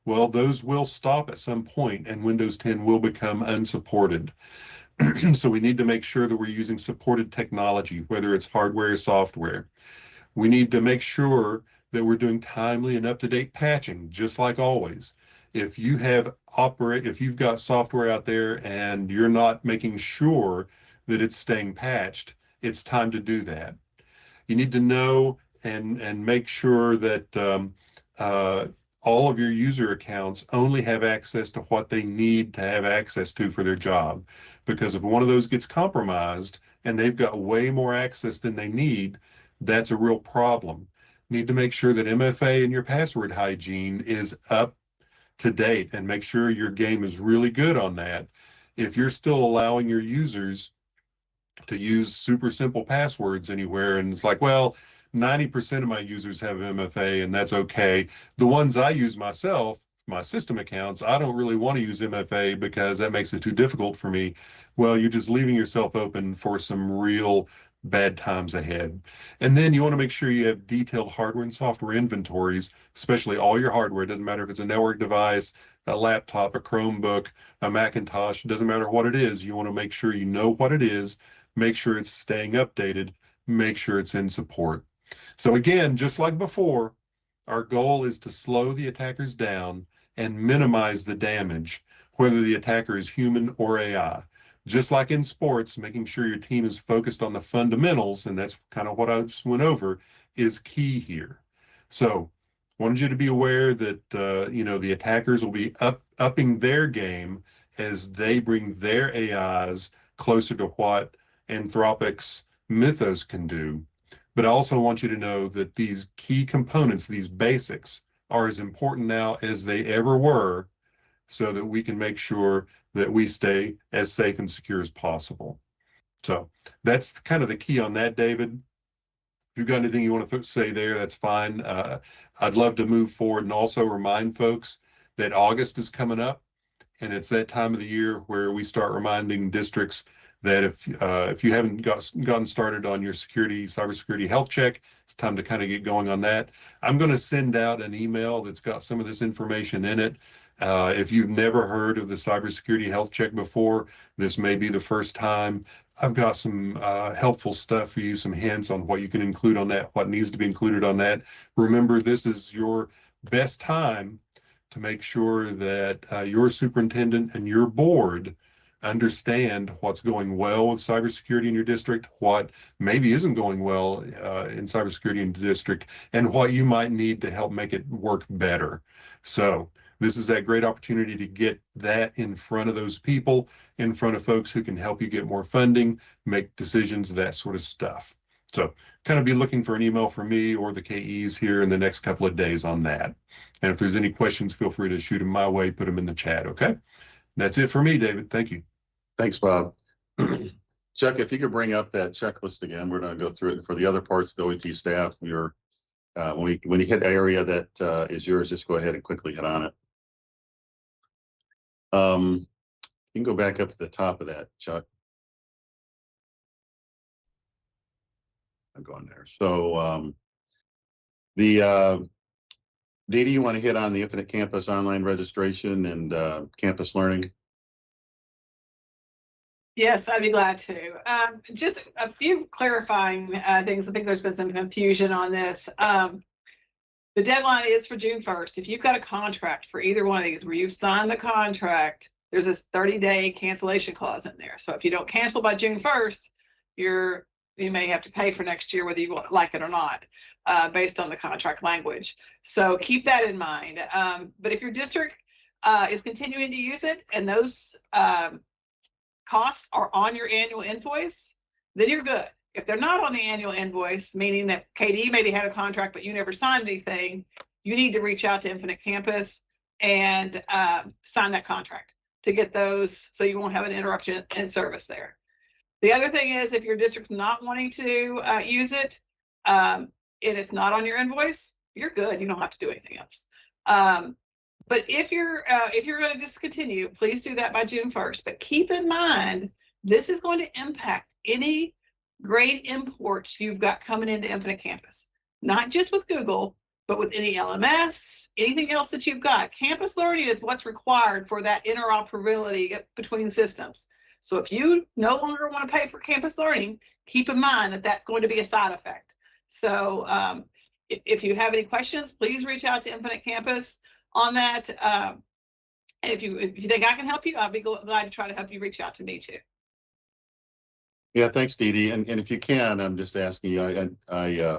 Well, those will stop at some point and Windows 10 will become unsupported. So we need to make sure that we're using supported technology, whether it's hardware or software. We need to make sure that we're doing timely and up-to-date patching, just like always. If you've got software out there and you're not making sure that it's staying patched, it's time to do that. You need to know and make sure that all of your user accounts only have access to what they need to have access to for their job. Because if one of those gets compromised and they've got way more access than they need, that's a real problem. You need to make sure that MFA and your password hygiene is up to date, and make sure your game is really good on that. If you're still allowing your users to use super simple passwords anywhere, and it's like, well, 90% of my users have MFA and that's okay. The ones I use myself, my system accounts, I don't really want to use MFA because that makes it too difficult for me. Well, you're just leaving yourself open for some real bad times ahead. And then you want to make sure you have detailed hardware and software inventories, especially all your hardware. It doesn't matter if it's a network device, a laptop, a Chromebook, a Macintosh, it doesn't matter what it is. You want to make sure you know what it is, make sure it's staying updated, make sure it's in support. So again, just like before, our goal is to slow the attackers down and minimize the damage, whether the attacker is human or AI. Just like in sports, making sure your team is focused on the fundamentals, and that's kind of what I just went over, is key here. So wanted you to be aware that the attackers will be upping their game as they bring their AIs closer to what Anthropic's Mythos can do. But I also want you to know that these key components, these basics, are as important now as they ever were, so that we can make sure that we stay as safe and secure as possible. So that's kind of the key on that, David. If you've got anything you want to say there, that's fine. I'd love to move forward and also remind folks that August is coming up, and it's that time of the year where we start reminding districts that if you haven't gotten started on your cybersecurity health check, it's time to kind of get going on that. I'm going to send out an email that's got some of this information in it. If you've never heard of the cybersecurity health check before, this may be the first time. I've got some helpful stuff for you, some hints on what you can include on that, what needs to be included on that. Remember, this is your best time to make sure that your superintendent and your board understand what's going well with cybersecurity in your district, what maybe isn't going well in cybersecurity in the district, and what you might need to help make it work better. So this is that great opportunity to get that in front of those people, in front of folks who can help you get more funding, make decisions, that sort of stuff. So kind of be looking for an email from me or the KEs here in the next couple of days on that. And if there's any questions, feel free to shoot them my way, put them in the chat, okay? That's it for me, David. Thank you. Thanks, Bob. Chuck, if you could bring up that checklist again, we're going to go through it for the other parts of the OET staff. When you hit area that is yours, just go ahead and quickly hit on it. You can go back up to the top of that, Chuck. I'm going there. So Dee, you want to hit on the Infinite Campus online registration and campus learning? Yes, I'd be glad to. Just a few clarifying things. I think there's been some confusion on this. The deadline is for June 1st. If you've got a contract for either one of these where you've signed the contract, there's this 30-day cancellation clause in there. So if you don't cancel by June 1st, you may have to pay for next year, whether you like it or not, based on the contract language. So keep that in mind. But if your district is continuing to use it and those costs are on your annual invoice, then you're good. If they're not on the annual invoice, meaning that KDE maybe had a contract but you never signed anything, you need to reach out to Infinite Campus and sign that contract to get those, so you won't have an interruption in service there. The other thing is, if your district's not wanting to use it and it's not on your invoice, you're good. You don't have to do anything else. But if you're going to discontinue, please do that by June 1st. But keep in mind, this is going to impact any great imports you've got coming into Infinite Campus, not just with Google, but with any LMS, anything else that you've got. Campus learning is what's required for that interoperability between systems. So if you no longer want to pay for campus learning, keep in mind that that's going to be a side effect. So if you have any questions, please reach out to Infinite Campus on that. And if you think I can help you, I'll be glad to try to help you. Reach out to me too. Yeah, thanks, Dee Dee. And if you can, I'm just asking you, I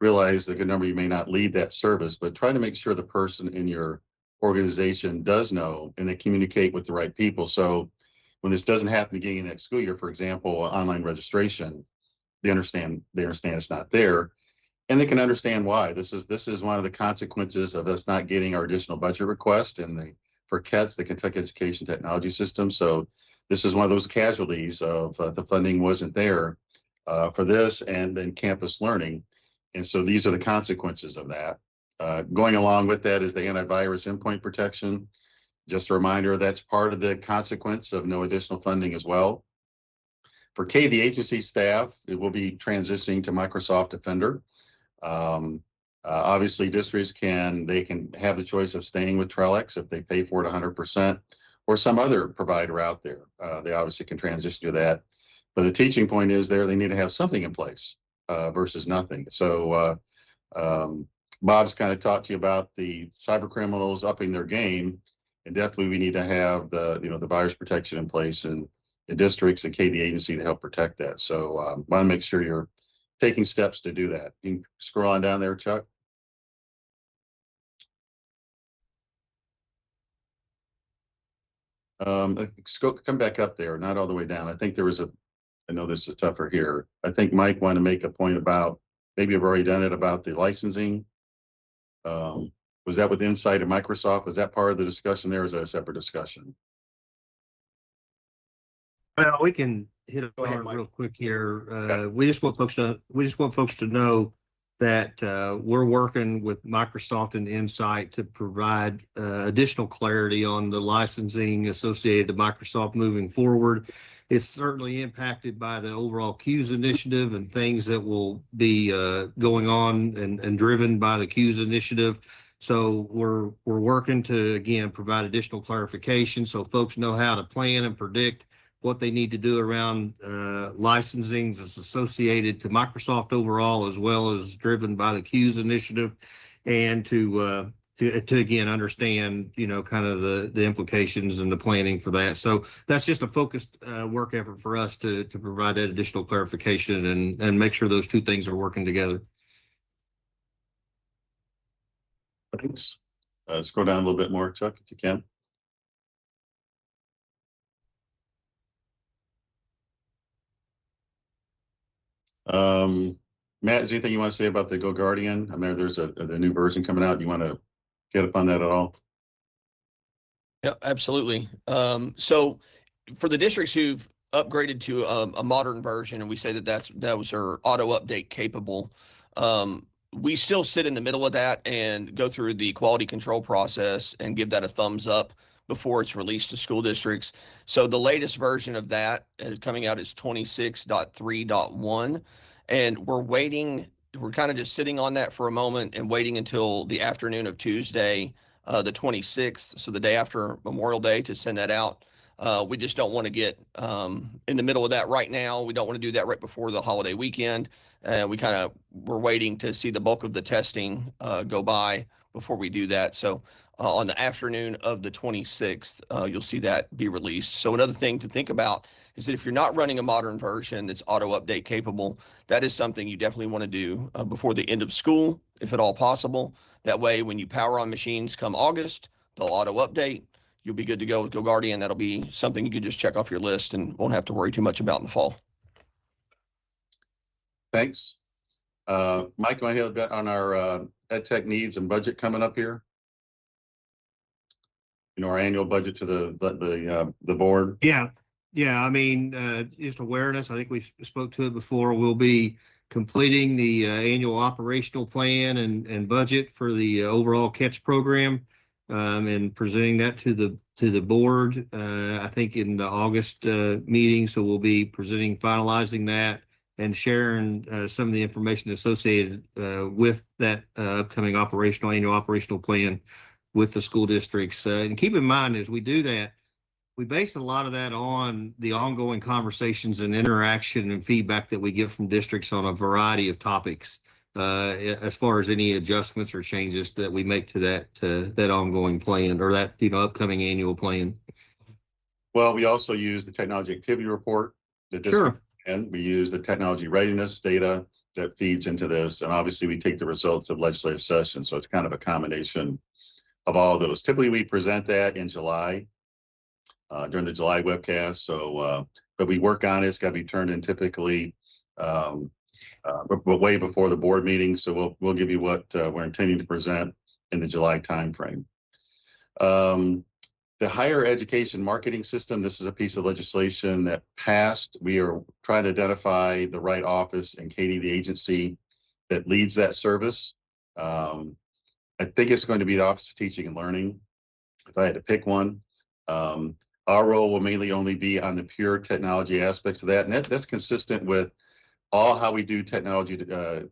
realize that a good number of you may not lead that service, but try to make sure the person in your organization does know and they communicate with the right people. So when this doesn't happen beginning of next school year, for example, online registration, they understand it's not there, and they can understand why. This is one of the consequences of us not getting our additional budget request for KETS, the Kentucky Education Technology System. So this is one of those casualties of the funding wasn't there for this and then campus learning. And so these are the consequences of that. Going along with that is the antivirus endpoint protection. Just a reminder, that's part of the consequence of no additional funding as well. For the agency staff, it will be transitioning to Microsoft Defender. Obviously, districts can have the choice of staying with Trellix if they pay for it 100%, or some other provider out there. They obviously can transition to that. But the teaching point is they need to have something in place versus nothing. So Bob's kind of talked to you about the cyber criminals upping their game, and definitely we need to have the virus protection in place and the districts and KD agency to help protect that. So want to make sure you're taking steps to do that. You can scroll on down there, Chuck. Come back up there, not all the way down. I think there was I know this is tougher here. I think Mike wanted to make a point about, maybe you've already done it, about the licensing. Was that with Insight and Microsoft? Was that part of the discussion there, or is that a separate discussion? Well, we can hit it ahead, on Mike. real quick here. We just want folks to know that we're working with Microsoft and Insight to provide additional clarity on the licensing associated to Microsoft moving forward. It's certainly impacted by the overall CUES initiative and things that will be going on and driven by the CUES initiative. So we're working to, again, provide additional clarification so folks know how to plan and predict what they need to do around licensings that's associated to Microsoft overall, as well as driven by the CUES initiative, and to again understand, kind of the implications and the planning for that. So that's just a focused work effort for us to provide that additional clarification and make sure those two things are working together. Thanks. Scroll down a little bit more, Chuck, if you can. Matt, is there anything you want to say about the Go Guardian? I mean, there's a new version coming out. You want to get up on that at all? Yeah, absolutely. So for the districts who've upgraded to a modern version, and we say that those are auto update capable, we still sit in the middle of that and go through the quality control process and give that a thumbs up before it's released to school districts. So the latest version of that coming out is 26.3.1, and we're kind of just sitting on that for a moment and waiting until the afternoon of Tuesday, the 26th, so the day after Memorial Day, to send that out. We just don't want to get in the middle of that right now. We don't want to do that right before the holiday weekend. We're waiting to see the bulk of the testing go by before we do that. So on the afternoon of the 26th, you'll see that be released. So another thing to think about is that if you're not running a modern version that's auto update capable, that is something you definitely want to do before the end of school, if at all possible. That way, when you power on machines come August, they'll auto update. You'll be good to go with Go Guardian. That'll be something you can just check off your list and won't have to worry too much about in the fall. Thanks. Mike, want to hear a bit on our EdTech needs and budget coming up here? Our annual budget to the board. Yeah. I mean, just awareness. I think we spoke to it before. We'll be completing the annual operational plan and budget for the overall KETS program, and presenting that to the board. I think in the August meeting. So we'll be finalizing that and sharing some of the information associated with that upcoming annual operational plan with the school districts. And keep in mind, as we do that, we base a lot of that on the ongoing conversations and interaction and feedback that we get from districts on a variety of topics. as far as any adjustments or changes that we make to that ongoing plan or that, upcoming annual plan. Well, we also use the technology activity report that this Sure. and we use the technology readiness data that feeds into this. And obviously we take the results of legislative session. So it's kind of a combination of all of those. Typically we present that in July, during the July webcast. So, but we work on it. It's got to be turned in typically but way before the board meeting. So we'll give you what we're intending to present in the July timeframe. The higher education marketing system, this is a piece of legislation that passed. We are trying to identify the right office and Katie, the agency that leads that service. I think it's going to be the Office of Teaching and Learning, if I had to pick one. Our role will mainly only be on the pure technology aspects of that. And that's consistent with all how we do technology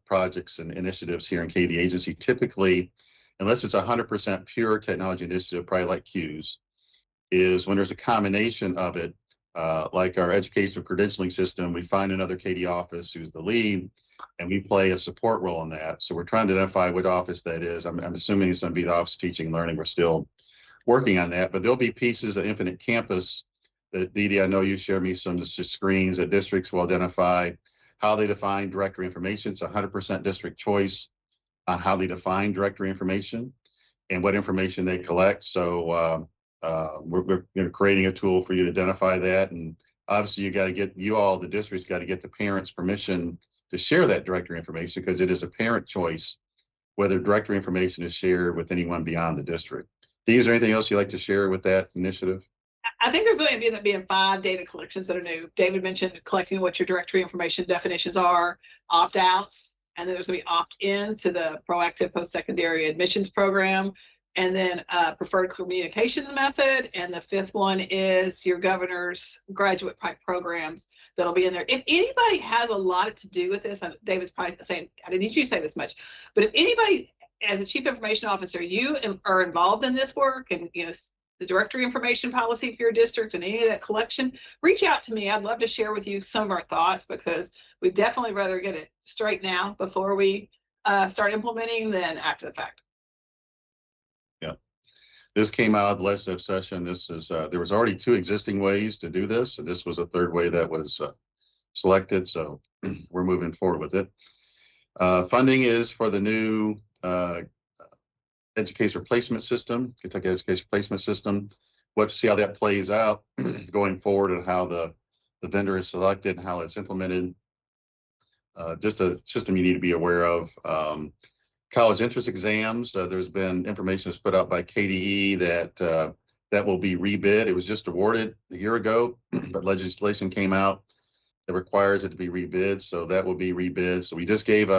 projects and initiatives here in Katie Agency. Typically, unless it's 100% pure technology initiative, probably like Q's, is when there's a combination of it, like our educational credentialing system, we find another Katie office who's the lead, and we play a support role in that. So we're trying to identify what office that is. I'm assuming it's going to be the Office of Teaching and Learning. We're still working on that, but there'll be pieces of Infinite Campus that, Dee Dee, I know you shared me some screens that districts will identify how they define directory information. It's 100% district choice on how they define directory information and what information they collect. So we're creating a tool for you to identify that. And obviously the district's got to get the parents' permission to share that directory information, because it is a parent choice whether directory information is shared with anyone beyond the district. Dee, is there anything else you'd like to share with that initiative? I think there's going to end up being 5 data collections that are new. David mentioned collecting what your directory information definitions are, opt-outs, and then there's going to be opt-ins to the proactive post-secondary admissions program, and then preferred communications method. And the 5th one is your governor's graduate type programs that'll be in there. If anybody has a lot to do with this, and David's probably saying, I didn't need you to say this much, but if anybody as a chief information officer, you are involved in this work and the directory information policy for your district and any of that collection, reach out to me. I'd love to share with you some of our thoughts, because we'd definitely rather get it straight now before we start implementing than after the fact. Yeah, this came out of the legislative session. This is there was already 2 existing ways to do this, and this was a 3rd way that was selected. So we're moving forward with it. Funding is for the new education replacement system, Kentucky education replacement system. We'll have to see how that plays out going forward and how the vendor is selected and how it's implemented. Just a system you need to be aware of. College entrance exams, there's been information that's put out by KDE that will be rebid. It was just awarded a year ago, but legislation came out that requires it to be rebid. So that will be rebid. So we just gave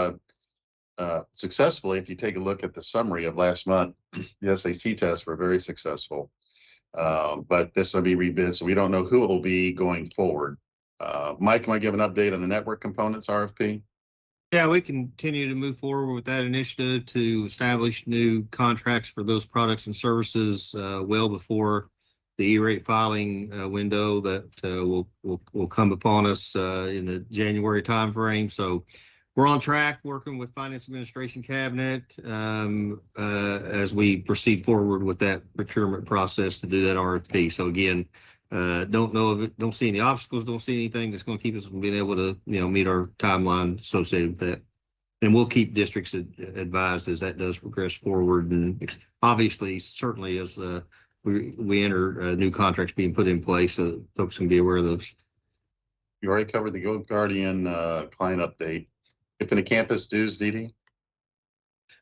successfully, if you take a look at the summary of last month, the SAT tests were very successful, but this will be rebid, so we don't know who it will be going forward. Mike, can I give an update on the network components RFP? Yeah, we continue to move forward with that initiative to establish new contracts for those products and services well before the E-rate filing window that will come upon us in the January timeframe. So we're on track working with Finance Administration Cabinet as we proceed forward with that procurement process to do that RFP. So again, don't see any obstacles, don't see anything that's going to keep us from being able to meet our timeline associated with that. And we'll keep districts advised as that does progress forward. And obviously, certainly as we enter new contracts being put in place, so folks can be aware of those. You already covered the Go Guardian client update. Infinite Campus dues, Dee Dee?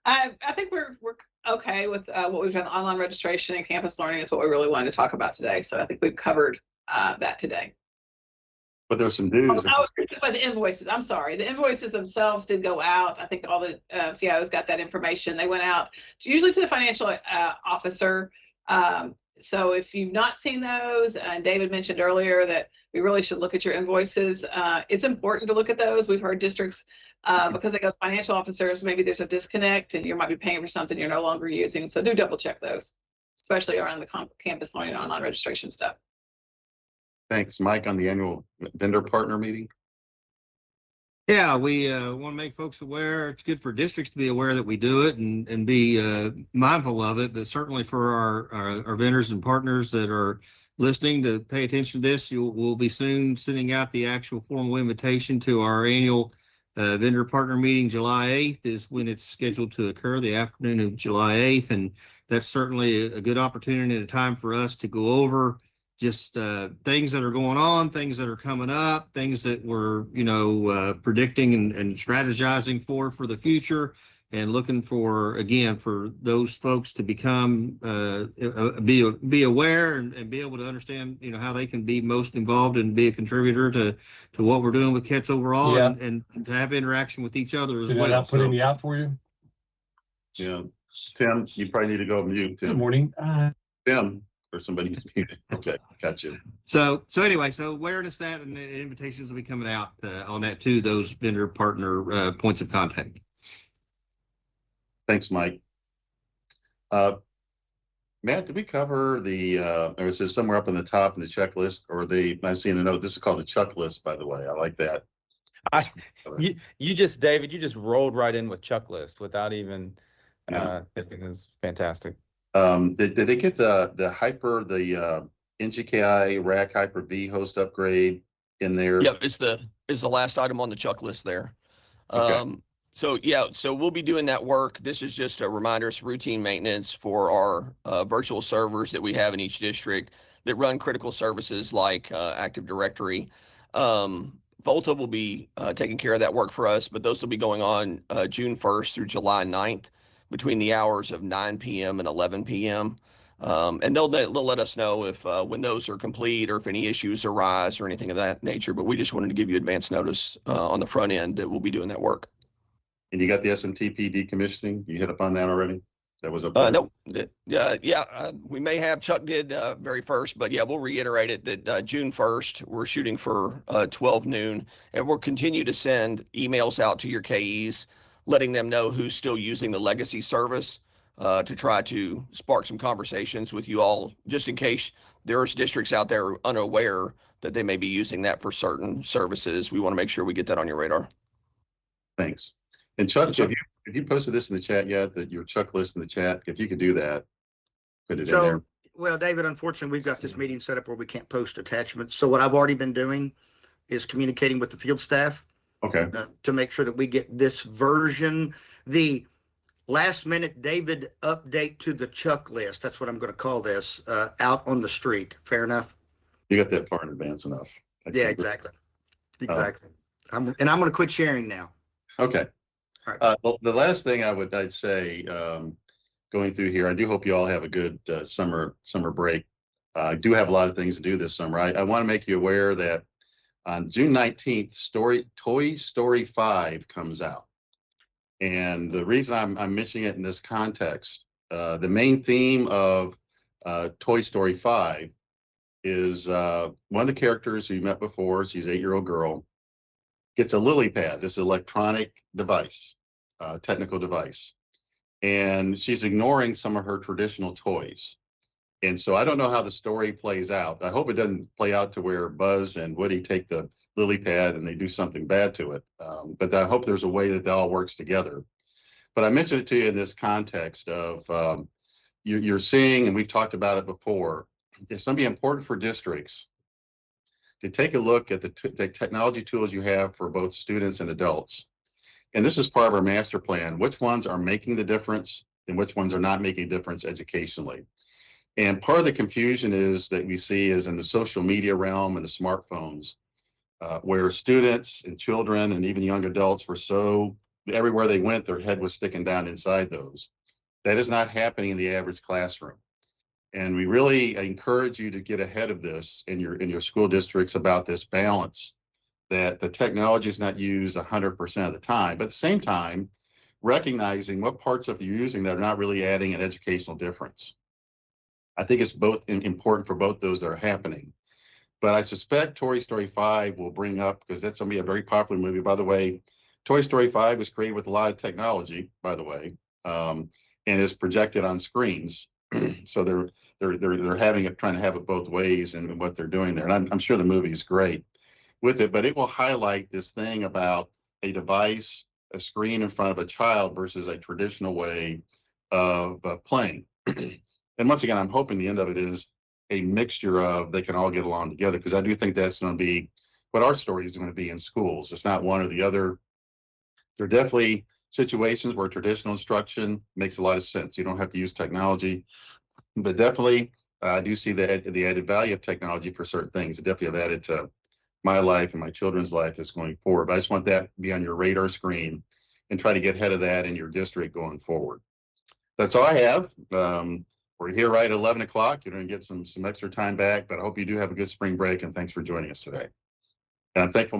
I think we're okay with what we've done. Online registration and campus learning is what we really wanted to talk about today. So I think we've covered that today. But there's some dues. But the invoices, I'm sorry. The invoices themselves did go out. I think all the CIOs got that information. They went out usually to the financial officer. So if you've not seen those, and David mentioned earlier that we really should look at your invoices. It's important to look at those. We've heard districts, because they go to financial officers, maybe there's a disconnect and you might be paying for something you're no longer using. So do double check those, especially around the campus learning online registration stuff. Thanks, Mike. On the annual vendor partner meeting? Yeah, we want to make folks aware. It's good for districts to be aware that we do it and be mindful of it, but certainly for our vendors and partners that are listening to pay attention to this. We'll be soon sending out the actual formal invitation to our annual vendor partner meeting. July 8th is when it's scheduled to occur, the afternoon of July 8th. And that's certainly a good opportunity and a time for us to go over just things that are going on, things that are coming up, things that we're, predicting and strategizing for the future, and looking for, again, for those folks to become, be aware and be able to understand, how they can be most involved and be a contributor to what we're doing with KETS overall, Yeah. and to have interaction with each other as Did I well. not put any out for you? Yeah. Tim, you probably need to go mute, Good Tim. morning. Tim, or somebody's muted. Okay, got you. So anyway, awareness that, and the invitations will be coming out on that to those vendor partner points of contact. Thanks, Mike. Matt, did we cover or is this somewhere up in the top in the checklist, or I've seen a note, this is called the checklist, by the way. I like that. You just, David, you just rolled right in with checklist without even thinking. Is fantastic. Did they get the NGKI Rack Hyper-V host upgrade in there? Yep, it's the last item on the checklist there. Okay. So we'll be doing that work. This is just a reminder, it's routine maintenance for our virtual servers that we have in each district that run critical services like Active Directory. Volta will be taking care of that work for us, but those will be going on June 1st through July 9th between the hours of 9 p.m. and 11 p.m. And they'll let us know if when those are complete or if any issues arise or anything of that nature. But we just wanted to give you advance notice on the front end that we'll be doing that work. And you got the SMTP decommissioning? You hit upon that already? That was up there? No, we may have, Chuck did very first, but yeah, we'll reiterate it that June 1st, we're shooting for 12 noon, and we'll continue to send emails out to your KEs, letting them know who's still using the legacy service to try to spark some conversations with you all, just in case there's districts out there unaware that they may be using that for certain services. We want to make sure we get that on your radar. Thanks. And Chuck, Yes, have you posted this in the chat yet, that your checklist in the chat? If you could do that, put it in there. Well, David, unfortunately, we've got this meeting set up where we can't post attachments. So what I've already been doing is communicating with the field staff. Okay. To make sure that we get this version, the last minute David update to the checklist. That's what I'm going to call this, out on the street. Fair enough? You got that far in advance enough. Yeah, exactly. Exactly. I'm going to quit sharing now. Okay. All right. Well, the last thing I'd say, going through here, I do hope you all have a good summer break. I do have a lot of things to do this summer. I want to make you aware that on June 19th, Toy Story 5 comes out. And the reason I'm mentioning it in this context, the main theme of Toy Story 5 is one of the characters who you met before. She's an 8-year-old girl, gets a lily pad, this electronic device, technical device, and she's ignoring some of her traditional toys. And so I don't know how the story plays out. I hope it doesn't play out to where Buzz and Woody take the lily pad and they do something bad to it. But I hope there's a way that all works together. But I mentioned it to you in this context of you're seeing, and we've talked about it before, it's going to be important for districts to take a look at the technology tools you have for both students and adults. And this is part of our master plan. Which ones are making the difference and which ones are not making a difference educationally? And part of the confusion is that we see is in the social media realm and the smartphones, where students and children and even young adults were so, everywhere they went, their head was sticking down inside those. That is not happening in the average classroom. And we really encourage you to get ahead of this in your school districts about this balance, that the technology is not used 100% of the time, but at the same time, recognizing what parts of you're using that are not really adding an educational difference. I think it's both important for both those that are happening. But I suspect Toy Story 5 will bring up, because that's going to be a very popular movie. By the way, Toy Story 5 was created with a lot of technology, by the way, and is projected on screens. So they're having it, trying to have it both ways in what they're doing there. And I'm sure the movie is great with it, but it will highlight this thing about a device, a screen in front of a child versus a traditional way of playing. And once again, I'm hoping the end of it is a mixture of they can all get along together, because I do think that's going to be what our story is going to be in schools. It's not one or the other. There are definitely situations where traditional instruction makes a lot of sense. You don't have to use technology, but definitely I do see the added value of technology for certain things. It definitely have added to my life and my children's life is going forward. But I just want that to be on your radar screen and try to get ahead of that in your district going forward. That's all I have. We're here right at 11 o'clock. You're going to get some extra time back, but I hope you do have a good spring break, and thanks for joining us today. And I'm thankful